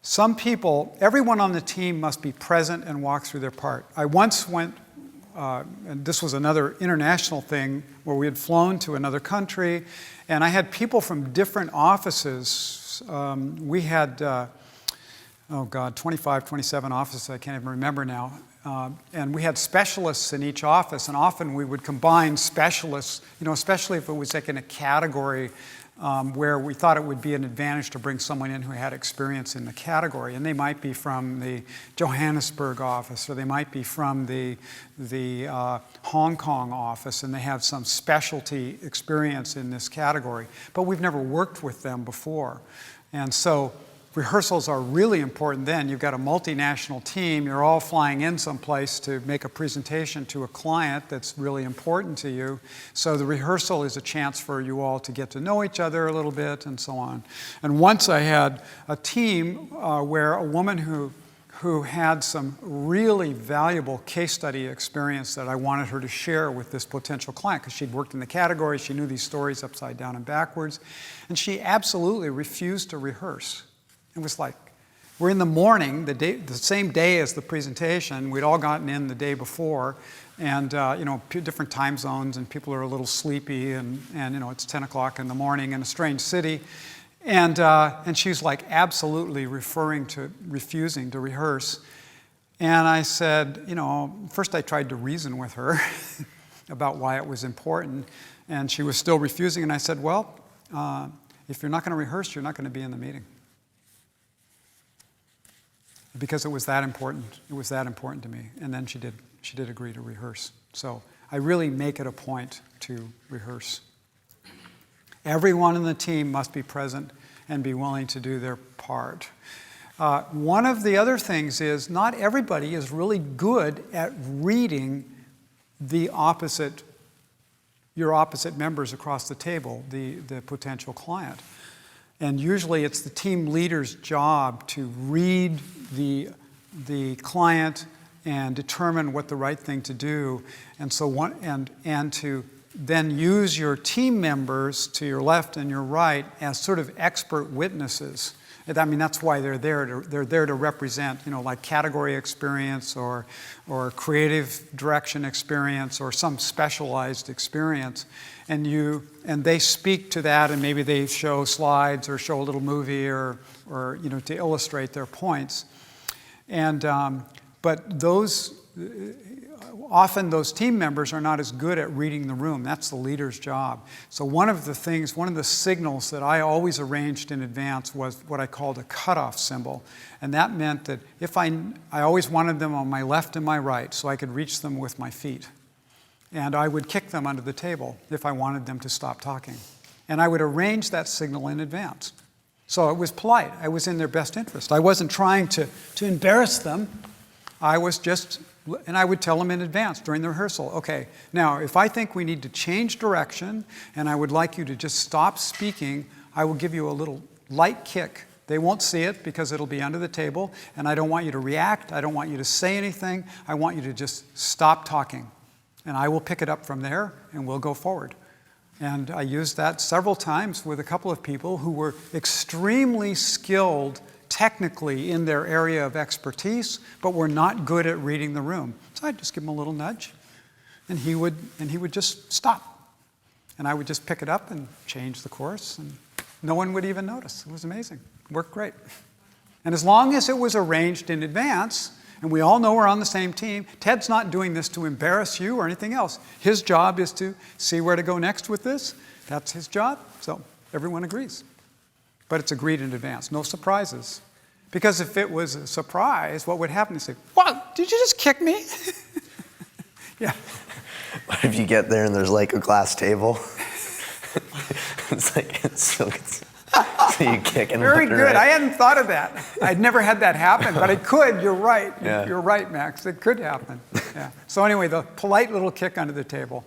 Some people, everyone on the team must be present and walk through their part. I once went, and this was another international thing, where we had flown to another country, and I had people from different offices. We had, 25, 27 offices, I can't even remember now. And we had specialists in each office, and often we would combine specialists, especially if it was like in a category where we thought it would be an advantage to bring someone in who had experience in the category. And they might be from the Johannesburg office, or they might be from the Hong Kong office, and they have some specialty experience in this category. But we've never worked with them before. And so rehearsals are really important then. You've got a multinational team. You're all flying in someplace to make a presentation to a client that's really important to you. So the rehearsal is a chance for you all to get to know each other a little bit and so on. And once I had a team where a woman who had some really valuable case study experience that I wanted her to share with this potential client, because she'd worked in the category, she knew these stories upside down and backwards, and she absolutely refused to rehearse. It was like, we're in the morning, the same day as the presentation. We'd all gotten in the day before, and different time zones, and people are a little sleepy, and it's 10 o'clock in the morning in a strange city, and she's like absolutely refusing to rehearse. And I said, first I tried to reason with her about why it was important, and she was still refusing. And I said, well, if you're not going to rehearse, you're not going to be in the meeting. Because it was that important. It was that important to me. And then she did agree to rehearse. So I really make it a point to rehearse. Everyone in the team must be present and be willing to do their part. One of the other things is not everybody is really good at reading your opposite members across the table, the potential client. And usually it's the team leader's job to read the client and determine what the right thing to do, and to then use your team members to your left and your right as sort of expert witnesses. I mean, that's why they're there. They're there to represent, like category experience or creative direction experience or some specialized experience. And they speak to that, and maybe they show slides or show a little movie or to illustrate their points. And but often those team members are not as good at reading the room. That's the leader's job. So one of the signals that I always arranged in advance was what I called a cutoff symbol. And that meant that if I always wanted them on my left and my right so I could reach them with my feet. And I would kick them under the table if I wanted them to stop talking. And I would arrange that signal in advance. So it was polite. I was in their best interest. I wasn't trying to embarrass them. And I would tell them in advance during the rehearsal, okay, now if I think we need to change direction and I would like you to just stop speaking, I will give you a little light kick. They won't see it because it'll be under the table, and I don't want you to react. I don't want you to say anything. I want you to just stop talking. And I will pick it up from there, and we'll go forward. And I used that several times with a couple of people who were extremely skilled technically in their area of expertise, but were not good at reading the room. So I'd just give him a little nudge, and he would just stop. And I would just pick it up and change the course, and no one would even notice. It was amazing. It worked great. And as long as it was arranged in advance, and we all know we're on the same team, Ted's not doing this to embarrass you or anything else. His job is to see where to go next with this. That's his job, so everyone agrees. But it's agreed in advance, no surprises. Because if it was a surprise, what would happen? You say, what, did you just kick me? Yeah. What if you get there and there's like a glass table? So you kick and very good. Right. I hadn't thought of that. I'd never had that happen, but it could. You're right. Yeah. You're right, Max. It could happen. Yeah. So anyway, the polite little kick under the table.